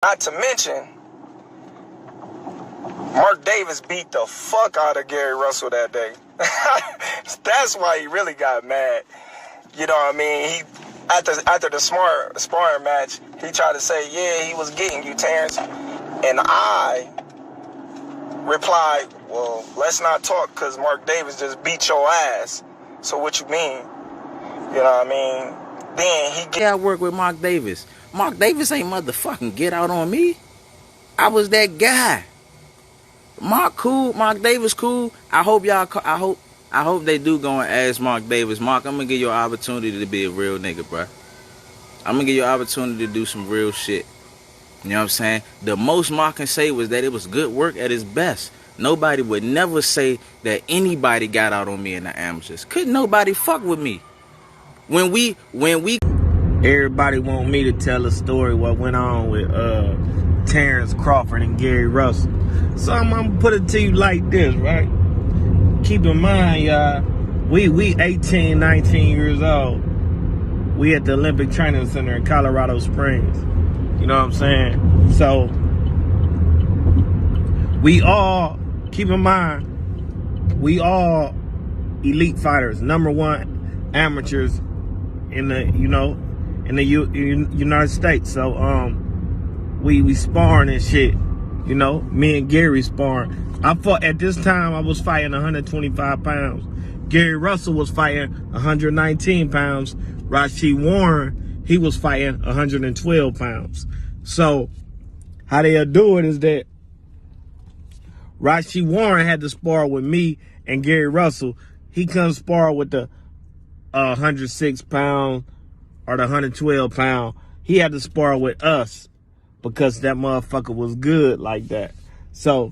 Not to mention, Mark Davis beat the fuck out of Gary Russell that day. That's why he really got mad. You know what I mean? He after the sparring match, he tried to say, yeah, he was getting you, Terrence. And I replied, well, let's not talk because Mark Davis just beat your ass. So what you mean? You know what I mean? Then he I work with Mark Davis. Mark Davis ain't motherfucking get out on me. I was that guy. Mark cool. Mark Davis cool. I hope they do go and ask Mark Davis. Mark, I'm gonna give you an opportunity to be a real nigga, bro. I'm gonna give you an opportunity to do some real shit. You know what I'm saying? The most Mark can say was that it was good work at his best. Nobody would never say that anybody got out on me in the amateurs. Couldn't nobody fuck with me. When we everybody want me to tell a story what went on with Terrence Crawford and Gary Russell. So I'm gonna put it to you like this, right? Keep in mind, y'all, we 18, 19 years old. We at the Olympic Training Center in Colorado Springs. You know what I'm saying? So we all, keep in mind, we all elite fighters, #1 amateurs in the, United States. So we sparring and shit. You know, me and Gary sparring. I fought at this time. I was fighting 125 pounds. Gary Russell was fighting 119 pounds. Rasheed Warren, he was fighting 112 pounds. So how they'll do it is that Rasheed Warren had to spar with me and Gary Russell. He couldn't spar with the 106 pound or the 112 pound. He had to spar with us because that motherfucker was good like that. So,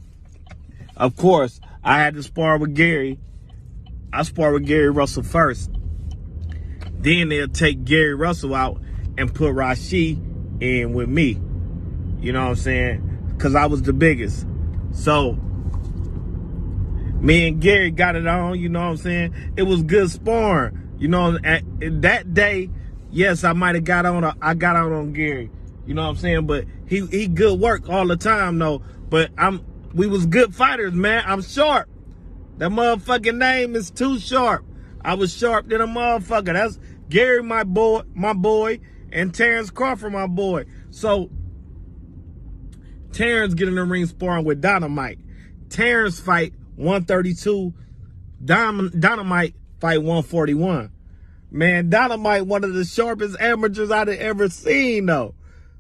of course, I had to spar with Gary. I spar with Gary Russell first. Then they'll take Gary Russell out and put Rasheed in with me. You know what I'm saying? Because I was the biggest. So, me and Gary got it on, you know what I'm saying? It was good sparring. You know, that day, yes, I might have got out on Gary. You know what I'm saying? But he good work all the time, though. But we was good fighters, man. I'm sharp. That motherfucking name is too sharp. I was sharp than a motherfucker. That's Gary, my boy, and Terrence Crawford, my boy. So Terrence get in the ring sparring with Dynamite. Terrence fight 132. Dynamite fight 141. Man, Dynamite, one of the sharpest amateurs I'd ever seen, though.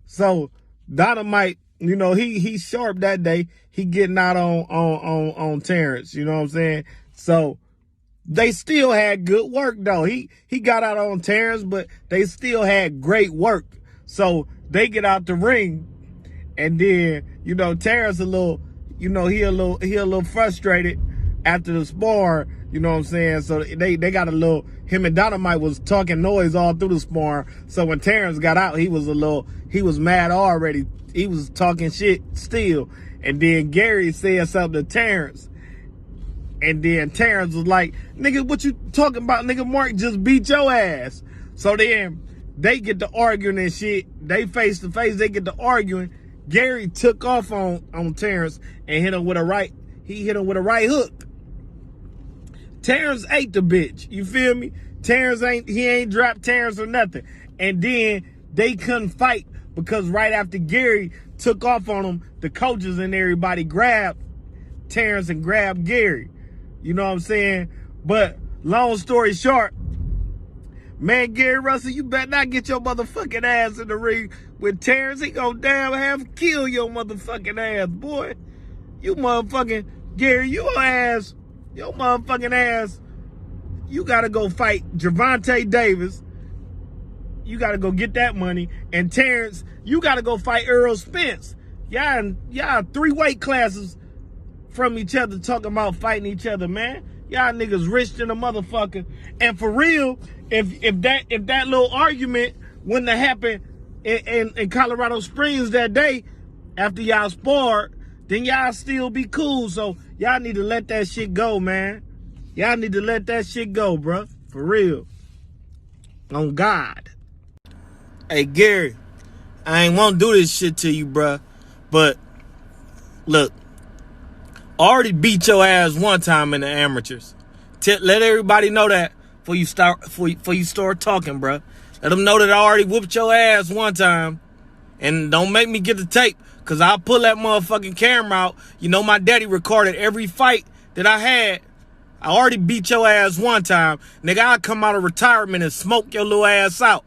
So Dynamite, you know, he sharp that day. He getting out on Terrence, you know what I'm saying? So they still had good work, though. He got out on Terrence, but they still had great work. So they get out the ring, and then, you know, Terrence a little frustrated after the spar, you know what I'm saying? So they got a little, him and Dynamite was talking noise all through the spar. So when Terrence got out, he was mad already. He was talking shit still. And then Gary said something to Terrence. And then Terrence was like, nigga, what you talking about? Nigga, Mark just beat your ass. So then they get to arguing and shit. They face to face, they get to arguing. Gary took off on Terrence and hit him with a right hook. Terrence ate the bitch. You feel me? Terrence ain't dropped Terrence or nothing. And then they couldn't fight because right after Gary took off on him, the coaches and everybody grabbed Terrence and grabbed Gary. You know what I'm saying? But long story short, man, Gary Russell, you better not get your motherfucking ass in the ring with Terrence. He gonna damn have kill your motherfucking ass, boy. You motherfucking Gary, your motherfucking ass. You gotta go fight Gervonta Davis. You gotta go get that money. And Terrence, you gotta go fight Earl Spence. Y'all 3 weight classes from each other talking about fighting each other, man. Y'all niggas rich than a motherfucker. And for real, if that little argument wouldn't have happened in Colorado Springs that day after y'all sparred, then y'all still be cool. So y'all need to let that shit go, man. Y'all need to let that shit go, bruh. For real. On God. Hey, Gary, I ain't want to do this shit to you, bruh. But, look, I already beat your ass one time in the amateurs. Let everybody know that before you start talking, bruh. Let them know that I already whooped your ass one time. And don't make me get the tape, because I'll pull that motherfucking camera out. You know my daddy recorded every fight that I had. I already beat your ass one time. Nigga, I'll come out of retirement and smoke your little ass out.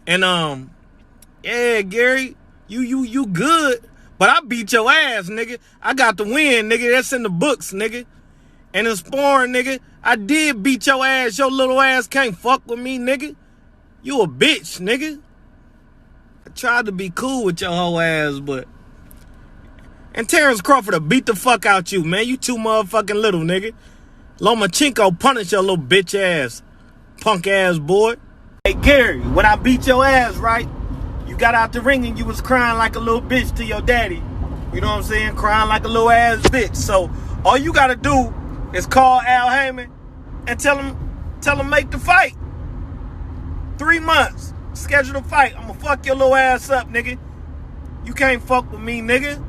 And, yeah, Gary, you good. But I beat your ass, nigga. I got the win, nigga. That's in the books, nigga. And in sparring, nigga, I did beat your ass. Your little ass can't fuck with me, nigga. You a bitch, nigga. I tried to be cool with your whole ass, but... And Terrence Crawford will beat the fuck out you, man. You too motherfucking little, nigga. Lomachenko punish your little bitch ass. Punk ass boy. Hey, Gary, when I beat your ass, right? You got out the ring and you was crying like a little bitch to your daddy. You know what I'm saying? Crying like a little ass bitch. So, all you gotta do is call Al Heyman and tell him make the fight. 3 months. Schedule the fight. I'ma fuck your little ass up, nigga. You can't fuck with me, nigga.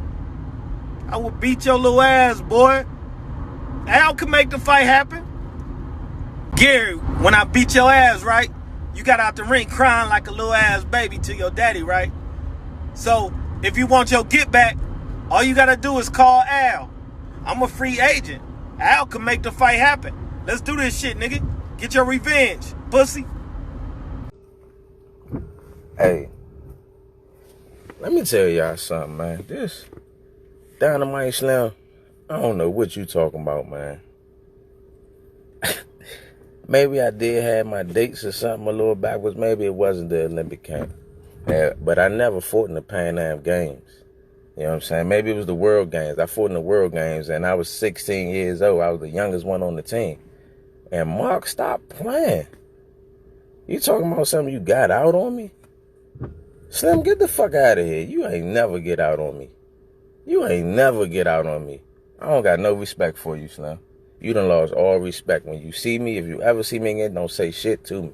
I will beat your little ass, boy. Al can make the fight happen. Gary, when I beat your ass, right? You got out the ring crying like a little ass baby to your daddy, right? So, if you want your get back, all you gotta do is call Al. I'm a free agent. Al can make the fight happen. Let's do this shit, nigga. Get your revenge, pussy. Hey, let me tell y'all something, man. This Dynamite Slam, I don't know what you talking about, man. Maybe I did have my dates or something a little backwards. Maybe it wasn't the Olympic camp. But I never fought in the Pan Am Games. You know what I'm saying? Maybe it was the World Games. I fought in the World Games, and I was 16 years old. I was the youngest one on the team. And Mark, stop playing. You talking about something you got out on me? Slim, get the fuck out of here. You ain't never get out on me. You ain't never get out on me. I don't got no respect for you, Slim. You done lost all respect. When you see me, if you ever see me again, don't say shit to me.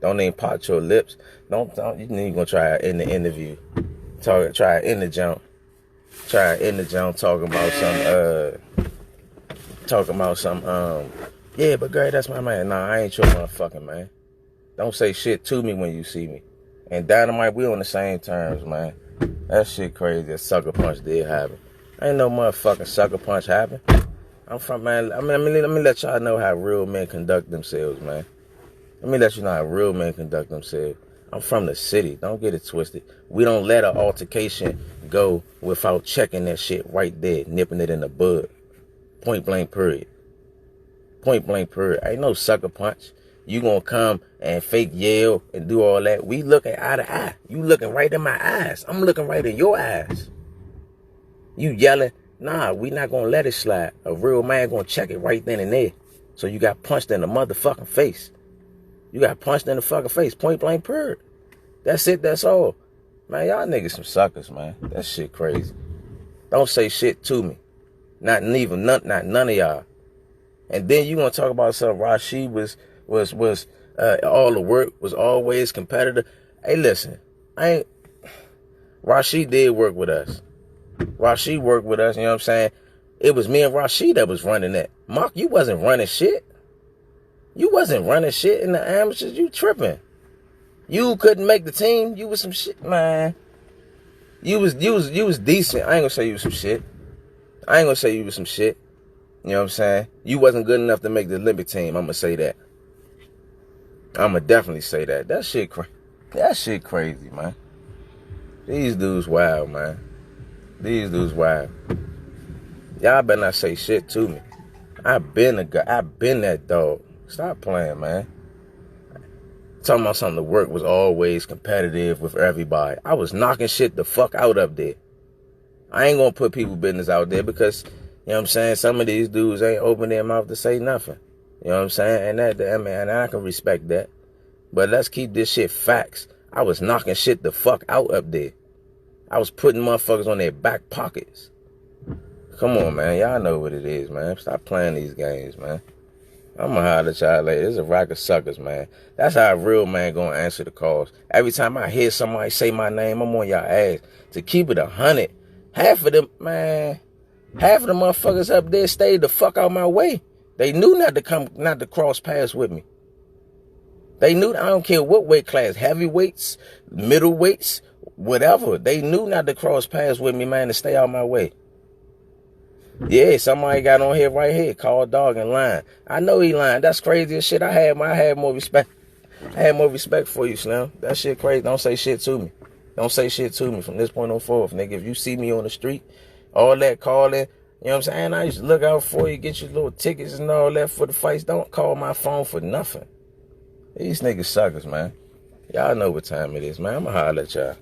Don't even pot your lips. Don't you ain't gonna try it in the interview. Try it in the jump. Try it in the jump talking about some yeah, but girl, that's my man. Nah, I ain't your motherfucking man. Don't say shit to me when you see me. And Dynamite, we on the same terms, man. That shit crazy. That sucker punch did happen. Ain't no motherfucking sucker punch happen. I'm from, man, let me let y'all know how real men conduct themselves, man. Let me let you know how real men conduct themselves. I'm from the city. Don't get it twisted. We don't let an altercation go without checking that shit right there, nipping it in the bud. Point blank period. Point blank period. Ain't no sucker punch. You gonna come and fake yell and do all that. We looking eye to eye. You looking right in my eyes. I'm looking right in your eyes. You yelling. Nah, we not gonna let it slide. A real man gonna check it right then and there. So you got punched in the motherfucking face. You got punched in the fucking face. Point blank period. That's it, that's all. Man, y'all niggas some suckers, man. That shit crazy. Don't say shit to me. Not none of y'all. And then you gonna talk about something Rashid was all the work was always competitive. Hey, listen, Rashid did work with us. Rashid worked with us, you know what I'm saying? It was me and Rashid that was running that. Mark, you wasn't running shit. You wasn't running shit in the amateurs. You tripping. You couldn't make the team. You was some shit, man. You was decent. I ain't gonna say you was some shit. I ain't gonna say you was some shit. You know what I'm saying? You wasn't good enough to make the Olympic team. I'm gonna say that. I'm gonna definitely say that. That shit crazy, man. These dudes wild, man. These dudes wild. Y'all better not say shit to me. I been that dog. Stop playing, man. Talking about something, the work was always competitive with everybody. I was knocking shit the fuck out up there. I ain't gonna put people business out there because, you know what I'm saying, some of these dudes ain't open their mouth to say nothing. You know what I'm saying? And I can respect that. But let's keep this shit facts. I was knocking shit the fuck out up there. I was putting motherfuckers on their back pockets. Come on, man. Y'all know what it is, man. Stop playing these games, man. I'ma holler at y'all later. This is a rock of suckers, man. That's how a real man gonna answer the calls. Every time I hear somebody say my name, I'm on y'all ass. To keep it 100, half of them motherfuckers up there stayed the fuck out my way. They knew not to cross paths with me. They knew, I don't care what weight class, heavyweights, middleweights, whatever. They knew not to cross paths with me, man, to stay out my way. Yeah, somebody got on here right here, called dog and lying. I know he lying. That's crazy as shit. I had more respect. I had more respect for you, Slim. That shit crazy. Don't say shit to me. Don't say shit to me from this point on forth, nigga. If you see me on the street, all that calling, you know what I'm saying? I used to look out for you, get you little tickets and all that for the fights. Don't call my phone for nothing. These niggas suckers, man. Y'all know what time it is, man. I'ma holler at y'all.